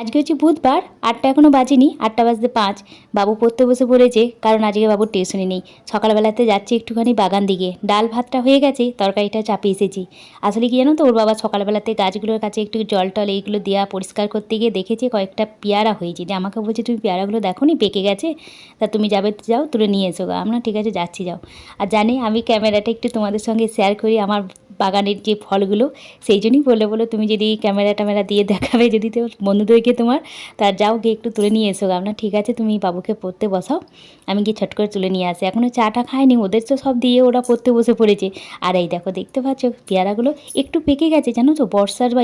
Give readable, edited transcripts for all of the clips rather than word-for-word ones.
আজকে হচ্ছে বুধবার, ৮টা এখনও বাজেনি, ৮টা বাজতে ৫। বাবু পড়তে বসে পড়েছে, কারণ আজকে বাবুর টিউশনি নেই। সকালবেলাতে যাচ্ছি একটুখানি বাগান দিকে, ডাল ভাতটা হয়ে গেছে, তরকারিটা চাপিয়ে এসেছি। আসলে কি জানো তো, ওর বাবা সকালবেলাতে গাছগুলোর কাছে একটু জল টল এইগুলো দেওয়া পরিষ্কার করতে গিয়ে দেখেছে কয়েকটা পেয়ারা হয়েছে, যে আমাকে বলছে তুমি পেয়ারাগুলো দেখো নি পেকে গেছে, তা তুমি যাবে যাও তুলে নিয়ে এসো গা। আমরা ঠিক আছে যাচ্ছি যাও। আর জানি আমি ক্যামেরাটা একটু তোমাদের সঙ্গে শেয়ার করি আমার বাগানের যে ফলগুলো, সেই জন্যই বলে তুমি যদি ক্যামেরা দিয়ে দেখাবে যদি তো বন্ধুদেরকে তোমার, তার যাও গিয়ে একটু তুলে নিয়ে এসো। আমরা ঠিক আছে তুমি বাবুকে পড়তে বসাও, আমি গিয়ে ছট করে তুলে নিয়ে আসি। এখনও চাটা খায়নি, ওদের তো সব দিয়ে ওরা পড়তে বসে পড়েছে। আর এই দেখো দেখতে পাচ্ছ পেয়ারাগুলো একটু পেকে গেছে, জানো তো বর্ষার বা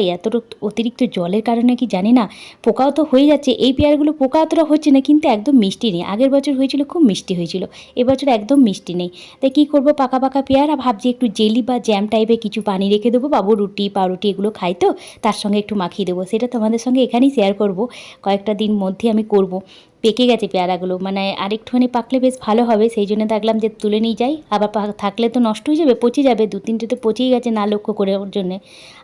অতিরিক্ত জলের কারণে কি জানি না পোকাও তো হয়ে যাচ্ছে। এই পেয়ারাগুলো পোকা অতটা হচ্ছে না, কিন্তু একদম মিষ্টি নেই। আগের বছর হয়েছিল খুব মিষ্টি হয়েছিল, এবছর একদম মিষ্টি নেই। তাই কী করবো, পাকা পাকা পেয়ারা ভাবছি একটু জেলি বা জ্যাম টাইপের কিছু পানি রেখে দেবো, বাবু রুটি পাউরুটি এগুলো খাই তো, তার সঙ্গে একটু মাখিয়ে দেবো। সেটা তোমাদের সঙ্গে এখানেই শেয়ার করব, কয়েকটা দিন মধ্যে আমি করব। পেকে গেছে পেয়ারাগুলো, মানে আরেকটুখানি পাকলে বেশ ভালো হবে, সেই জন্য দেখলাম যে তুলে নিয়ে যাই। আবার থাকলে তো নষ্ট হয়ে যাবে, পচে যাবে, 2-3টে তো পচেই গেছে না লক্ষ্য করে ওর জন্যে।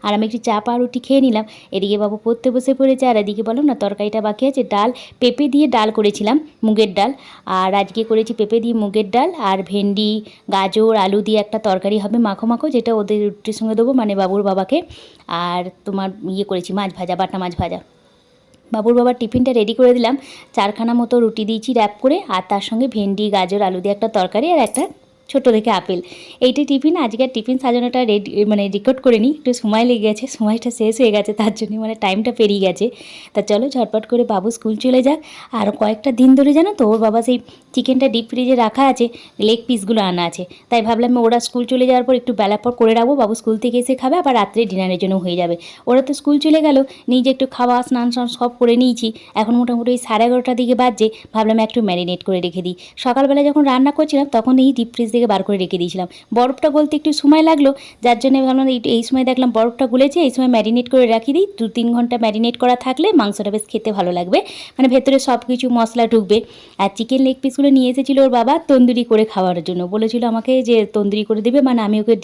আর আমি একটু চা পাউরুটি খেয়ে নিলাম। এদিকে বাবু পড়তে বসে পড়েছে, আর এদিকে বলো না তরকারিটা বাকি আছে। ডাল পেঁপে দিয়ে ডাল করেছিলাম, মুগের ডাল। আর আজকে করেছি পেঁপে দিয়ে মুগের ডাল, আর ভেন্ডি গাজর আলু দিয়ে একটা তরকারি হবে মাখো মাখো, যেটা ওদের রুটির সঙ্গে দেবো, মানে বাবুর বাবাকে। আর তোমার করেছি মাছ ভাজা, বাটা মাছ ভাজা। বাবুর বাবার টিফিনটা রেডি করে দিলাম, 4খানা মতো রুটি দিয়েছি র্যাপ করে, আর তার সঙ্গে ভেন্ডি গাজর আলু দিয়ে একটা তরকারি, আর একটা ছোটো দেখে আপেল। এইটাই টিফিন। আজকের টিফিন সাজানোটা রেকর্ড করে নিই, একটু সময় লেগে গেছে, সময়টা শেষ হয়ে গেছে, তার জন্য মানে টাইমটা পেরিয়ে গেছে। তা চলো ঝটপট করে বাবু স্কুল চলে যাক। আর কয়েকটা দিন ধরে জানো তো ওর বাবা সেই চিকেনটা ডিপ ফ্রিজে রাখা আছে, লেগ পিসগুলো আনা আছে, তাই ভাবলাম ওরা স্কুল চলে যাওয়ার পর একটু বেলা পর করে রাখবো, বাবু স্কুল থেকে এসে খাবে, আবার রাত্রে ডিনারের জন্য হয়ে যাবে। ওরা তো স্কুল চলে গেল, নিজে একটু খাওয়া স্নান সব করে নিয়েছি, এখন মোটামুটি ওই 11:30টার দিকে বাজছে। ভাবলাম একটু ম্যারিনেট করে রেখে দিই। সকালবেলা যখন রান্না করছিলাম তখন এই ডিপ ফ্রিজ থেকে বার করে রেখে দিয়েছিলাম, বরফটা গলতে একটু সময় লাগলো, যার জন্য ভাবলাম এই সময় দেখলাম বরফটা গুলেছে, এই সময় ম্যারিনেট করে রাখি দিই। 2-3 ঘন্টা ম্যারিনেট করা থাকলে মাংসটা বেশ খেতে ভালো লাগবে, মানে ভেতরে সব কিছু মশলা ঢুকবে। আর চিকেন লেগ পিসগুলো নিয়ে এসেছিলো ওর বাবা তন্দুরি করে খাওয়ার জন্য, বলেছিল আমাকে যে তন্দুরি করে দেবে, মানে আমি ওকে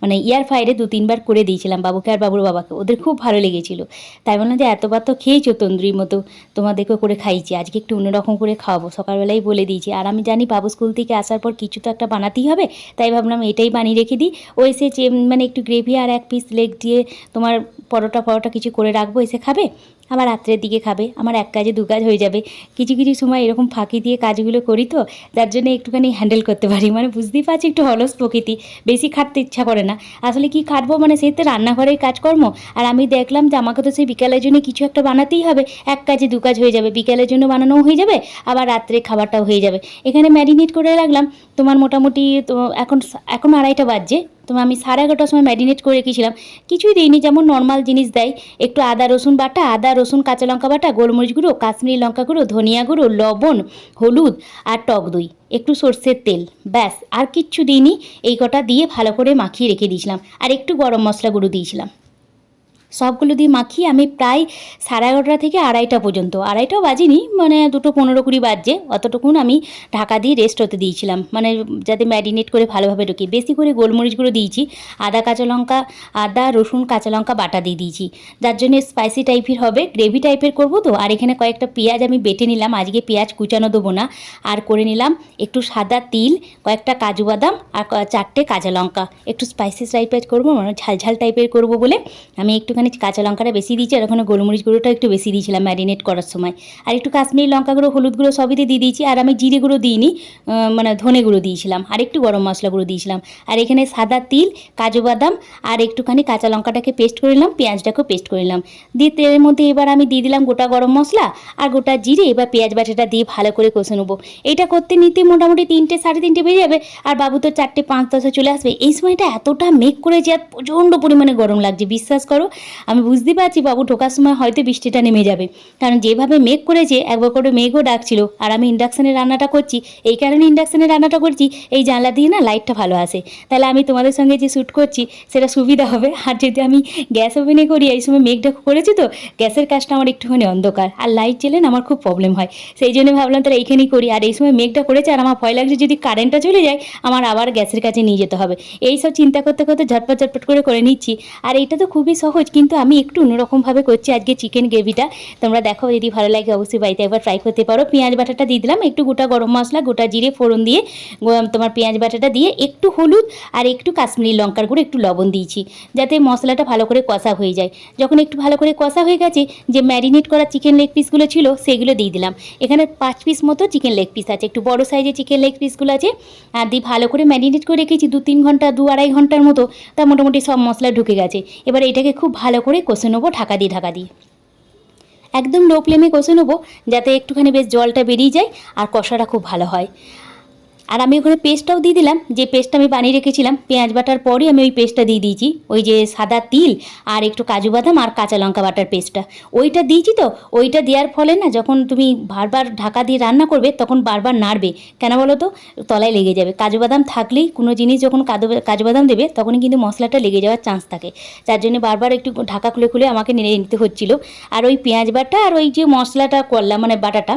মানে এয়ার ফ্রায়ারে 2-3 বার করে দিয়েছিলাম বাবুকে আর বাবুর বাবাকে, ওদের খুব ভালো লেগেছিলো। তাই বললাম যে এতবার তো খেয়েছো তন্দুরির মতো, তোমাদেরকে করে খাইছি, আজকে একটু অন্যরকম করে খাওয়াবো, সকালবেলাই বলে দিয়েছি। আর আমি জানি বাবু স্কুল থেকে আসার পর কিছু তো একটা বানাতেই হবে, তাই ভাবলাম এটাই বানিয়ে রেখে দিই। ও এসে মানে একটু গ্রেভি আর 1 পিস লেগ দিয়ে তোমার পরোটা কিছু করে রাখবো, এসে খাবে, আবার রাত্রের দিকে খাবে। আমার 1 কাজে 2 কাজ হয়ে যাবে। কিছু কিছু সময় এরকম ফাঁকি দিয়ে কাজগুলো করি তো, যার জন্য একটুখানি হ্যান্ডেল করতে পারি, মানে বুঝতেই পারছি একটু অলস প্রকৃতি, বেশি খাটতে ইচ্ছা করে না। আসলে কি খাটবো, মানে সেই তো রান্নাঘরের কাজকর্ম। আর আমি দেখলাম যে আমাকে তো সেই বিকালের জন্য কিছু একটা বানাতেই হবে, 1 কাজে 2 কাজ হয়ে যাবে, বিকালের জন্য বানানোও হয়ে যাবে, আবার রাত্রে খাবারটাও হয়ে যাবে। এখানে ম্যারিনেট করে রাখলাম তোমার মোটামুটি, তো এখন 2:30 বাজছে, তো আমি 11:30টার সময় ম্যারিনেট করে রেখেছিলাম। কিছুই দিইনি, যেমন নর্মাল জিনিস দেয়, একটু আদা রসুন বাটা, আদা রসুন কাঁচা লঙ্কা বাটা, গোলমরিচ গুঁড়ো, কাশ্মীরি লঙ্কা গুঁড়ো, ধনিয়া গুঁড়ো, লবণ, হলুদ আর টক দই, একটু সর্ষের তেল, ব্যাস আর কিচ্ছু দিইনি। এই কটা দিয়ে ভালো করে মাখিয়ে রেখে দিয়েছিলাম, আর একটু গরম মশলা গুঁড়ো দিয়েছিলাম। সবগুলো দিয়ে মাখিয়ে আমি প্রায় 11:30 থেকে 2:30 পর্যন্ত, 2:30টাও বাজিনি, মানে 2:15-20 বাজছে, অতটুকুন আমি ঢাকা দিয়ে রেস্ট হতে দিয়েছিলাম, মানে যাতে ম্যারিনেট করে ভালোভাবে ঢুকি। বেশি করে গোলমরিচ গুঁড়ো দিয়েছি, আদা রসুন কাঁচা লঙ্কা বাটা দিয়ে দিয়েছি, যার জন্য স্পাইসি টাইপের হবে, গ্রেভি টাইপের করবো তো। আর এখানে কয়েকটা পেঁয়াজ আমি বেটে নিলাম, আজকে পেঁয়াজ কুচানো দেবো না। আর করে নিলাম একটু সাদা তিল, কয়েকটা কাজু বাদাম, আর 4টে কাঁচা লঙ্কা, একটু স্পাইসি টাইপের করবো, মানে ঝালঝাল টাইপের করবো বলে আমি একটুখানি কাঁচা লঙ্কাটা বেশি দিয়েছি, আর ওখানে গোলমরিচ গুঁড়োটা একটু বেশি দিয়েছিলাম ম্যারিনেট করার সময়। আর একটু কাশ্মীরি লঙ্কা গুঁড়ো, হলুদ গুঁড়ো সবই দিয়ে দিয়েছি। আর আমি জিরে গুঁড়ো দিইনি, মানে ধনে গুঁড়ো দিয়েছিলাম, আর একটু গরম মশলা গুঁড়ো দিয়েছিলাম। আর এখানে সাদা তিল, কাজু বাদাম আর একটুখানি কাঁচা লঙ্কাটাকে পেস্ট করে নিলাম, পেঁয়াজটাকেও পেস্ট করে নিলাম। দিয়ে তেলের মধ্যে এবার আমি দিয়ে দিলাম গোটা গরম মশলা আর গোটা জিরে, এবার পেঁয়াজ বাটাটা দিয়ে ভালো করে কষে নেবো। এটা করতে নিতে মোটামুটি 3টে 3:30 বেজে যাবে, আর বাবু তো 4টে 5-10 চলে আসবে। এই সময়টা এতটা মেঘ করেছে আর প্রচণ্ড পরিমাণে গরম লাগছে, বিশ্বাস করো। আমি বুঝতে পারছি বাবু ঢোকার সময় হয়তো বৃষ্টিটা নেমে যাবে, কারণ যেভাবে মেঘ করেছে, একবার করে মেঘও ডাকছিল। আর আমি ইন্ডাকশানে রান্নাটা করছি, এই কারণে ইন্ডাকশানে রান্নাটা করছি, এই জানলা দিয়ে না লাইটটা ভালো আসে, তাহলে আমি তোমাদের সঙ্গে যে শ্যুট করছি সেটা সুবিধা হবে। আর যদি আমি গ্যাস ওভেনে করি, এই সময় মেঘটা করেছি তো, গ্যাসের কাজটা আমার একটুখানি অন্ধকার, আর লাইট জ্বেলে না আমার খুব প্রবলেম হয়, সেই জন্য ভাবলাম তাহলে এইখানেই করি। আর এই সময় মেঘটা করেছে, আর আমার ভয় লাগছে যদি কারেন্টটা চলে যায়, আমার আবার গ্যাসের কাছে নিয়ে যেতে হবে। এই সব চিন্তা করতে করতে ঝটপট করে নিচ্ছি। আর এইটা তো খুবই সহজ, কিন্তু আমি একটু অন্যরকমভাবে করছি আজকে চিকেন গ্রেভিটা। তোমরা দেখো, যদি ভালো লাগে অবশ্যই বাড়িতে একবার ট্রাই করতে পারো। পেঁয়াজ বাটাটা দিয়ে দিলাম, একটু গোটা গরম মশলা, গোটা জিরে ফোড়ন দিয়ে তোমার পেঁয়াজ বাটাটা দিয়ে একটু হলুদ আর একটু কাশ্মীরি লঙ্কার গুঁড়ো, একটু লবণ দিয়েছি যাতে মশলাটা ভালো করে কষা হয়ে যায়। যখন একটু ভালো করে কষা হয়ে গেছে, যে ম্যারিনেট করা চিকেন লেগ পিসগুলো ছিল সেগুলো দিয়ে দিলাম। এখানে 5 পিস মতো চিকেন লেগ পিস আছে, একটু বড় সাইজের চিকেন লেগ পিসগুলো আছে। আর দিয়ে ভালো করে ম্যারিনেট করে রেখেছি 2-3 ঘন্টা, 2-2.5 ঘন্টার মতো। তা মোটামুটি সব মশলা ঢুকে গেছে। এবার এটাকে খুব ভালো করে কষে নেবো ঢাকা দিয়ে। একদম লো ফ্লেমে কষে নেবো যাতে একটুখানি বেশ জলটা বেরিয়ে যায় আর কষাটা খুব ভালো হয়। আর আমি ওখানে পেস্টটাও দিয়ে দিলাম, যে পেস্টটা আমি বানিয়ে রেখেছিলাম পেঁয়াজ বাটার পরই আমি ওই পেস্টটা দিয়ে দিয়েছি। ওই যে সাদা তিল আর একটু কাজু বাদাম আর কাঁচা লঙ্কা বাটার পেস্টটা ওইটা দিয়েছি। তো ওইটা দেওয়ার ফলে না, যখন তুমি বারবার ঢাকা দিয়ে রান্না করবে তখন বারবার নাড়বে, কেন বলো তো, তলায় লেগে যাবে। কাজু বাদাম থাকলেই কোনো জিনিস যখন কাজু বাদাম দেবে তখনই কিন্তু মশলাটা লেগে যাওয়ার চান্স থাকে। যার জন্য বারবার একটু ঢাকা খুলে আমাকে নেড়ে নিতে হচ্ছিলো। আর ওই পেঁয়াজ বাটা আর ওই যে মশলাটা করলাম মানে বাটাটা,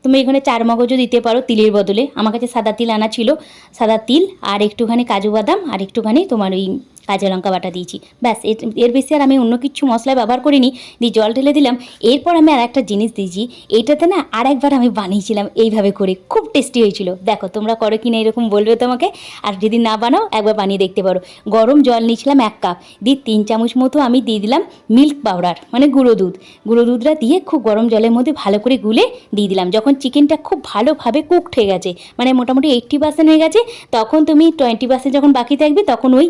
তুমি এখানে 4 মগজও দিতে পারো তিলের বদলে। আমার কাছে সাদা তিল আনা ছিল, সাদা তিল আর একটুখানি কাজু বাদাম আর একটুখানি তোমার ওই কাঁচা লঙ্কা বাটা দিয়েছি। ব্যাস, এর বেশি আর আমি অন্য কিছু মশলা ব্যবহার করিনি। দিয়ে জল ঢেলে দিলাম। এরপর আমি আর একটা জিনিস দিয়েছি, এইটাতে না আর একবার আমি বানিয়েছিলাম এইভাবে করে, খুব টেস্টি হয়েছিল। দেখো তোমরা করো কি না এরকম বলবে তোমাকে, আর যদি না বানাও একবার বানিয়ে দেখতে পারো। গরম জল নিয়েছিলাম 1 কাপ, দিয়ে 3 চামচ মতো আমি দিয়ে দিলাম মিল্ক পাউডার মানে গুঁড়ো দুধটা দিয়ে খুব গরম জলের মধ্যে ভালো করে গুলে দিয়ে দিলাম। যখন চিকেনটা খুব ভালোভাবে কুকড হয়ে গেছে, মানে মোটামুটি 80% হয়ে গেছে, তখন তুমি 20% যখন বাকি থাকবে তখন ওই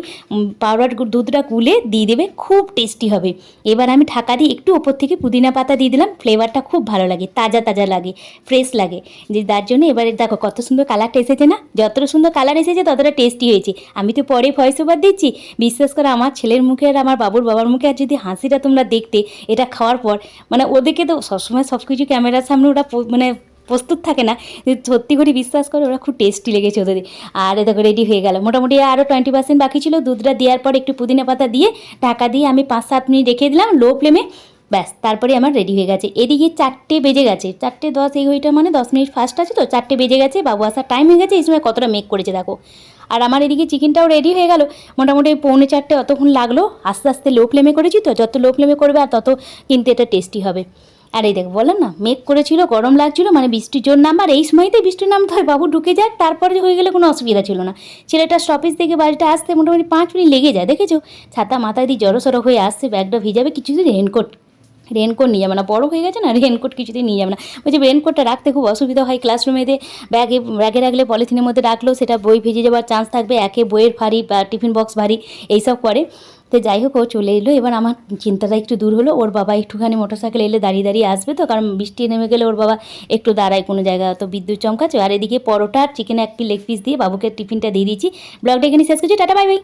পাউডার দুধটা গুলে দিয়ে দেবে, খুব টেস্টি হবে। এবার আমি ঢাকা দিয়ে একটু ওপর থেকে পুদিনা পাতা দিয়ে দিলাম, ফ্লেভারটা খুব ভালো লাগে, তাজা লাগে, ফ্রেশ লাগে। যে তার জন্য এবারে দেখো কত সুন্দর কালারটা এসেছে না, যতটা সুন্দর কালার এসেছে ততটা টেস্টি হয়েছে। আমি তো পরে ভয়েস ওভার দিচ্ছি, বিশ্বাস করে আমার ছেলের মুখে আর আমার বাবার মুখে আর যদি হাসিটা তোমরা দেখতে এটা খাওয়ার পর, মানে ওদেরকে তো সবসময় সব কিছু ক্যামেরার সামনে ওরা মানে প্রস্তুত থাকে না, সত্যি করে বিশ্বাস করে ওরা খুব টেস্টি লেগেছে ওদের। আর দেখো রেডি হয়ে গেল। মোটামুটি আরও 20% বাকি ছিল। দুধটা দেওয়ার পর একটু পুদিনা পাতা দিয়ে ঢাকা দিয়ে আমি 5-7 মিনিট রেখে দিলাম লো ফ্লেমে। ব্যাস, তারপরে আমার রেডি হয়ে গেছে। এদিকে 4টে বেজে গেছে, 4:10, এই ঘড়িটা মানে 10 মিনিট ফাস্ট আছে তো, 4টে বেজে গেছে, বাবু আসার টাইম হয়ে গেছে। এই সময় কতটা মেক করেছে দেখো। আর আমার এদিকে চিকেনটাও রেডি হয়ে গেল। মোটামুটি 3:45 অতক্ষণ লাগলো। আস্তে আস্তে লো ফ্লেমে করেছি তো, যত লো ফ্লেমে করবে আর তত কিন্তু এটা টেস্টি হবে। আর এই দেখ বললাম না, মেঘ করেছিল, গরম লাগছিল, মানে বৃষ্টির জোর নামবার এই সময়তেই বৃষ্টির নামতে হয়, বাবু ঢুকে যায়, তারপরে হয়ে গেলে কোনো অসুবিধা ছিল না। ছেলেটা স্টপেজ থেকে বাড়িটা আসতে মোটামুটি 5 মিনিট লেগে যায়, দেখেছো। ছাতা মাথায় দিয়ে জড়ো হয়ে আসছে, ব্যাগটা ভিজাবে, কিছুদিন রেনকোট নিয়ে যাবে না, বড় হয়ে গেছে না, রেনকোট কিছুতেই নিয়ে যাবে না। বলছে রেনকোটটা রাখতে খুব অসুবিধা হয় ক্লাসরুমেতে, ব্যাগে রাখলে পলিথিনের মধ্যে রাখলেও সেটা বই ভিজে যাওয়ার চান্স থাকবে, একে বইয়ের ভারী বা টিফিন বক্স ভারী, এইসব করে। তো যাই হোক, ও চলে এলো। এবার আমার চিন্তাটা একটু দূর হলো। ওর বাবা একটুখানি মোটরসাইকেল এলে দাঁড়িয়ে আসবে তো, কারণ বৃষ্টি নেমে গেলে ওর বাবা একটু দাঁড়ায় কোনো জায়গায়, তো বিদ্যুৎ চমকাচ্ছে। আর এদিকে পরোটা আর চিকেন 1 লেগ পিস দিয়ে বাবুকে টিফিনটা দিয়ে দিয়েছি। ব্লগটা এখানে শেষ করছি, টাটা বাই বাই।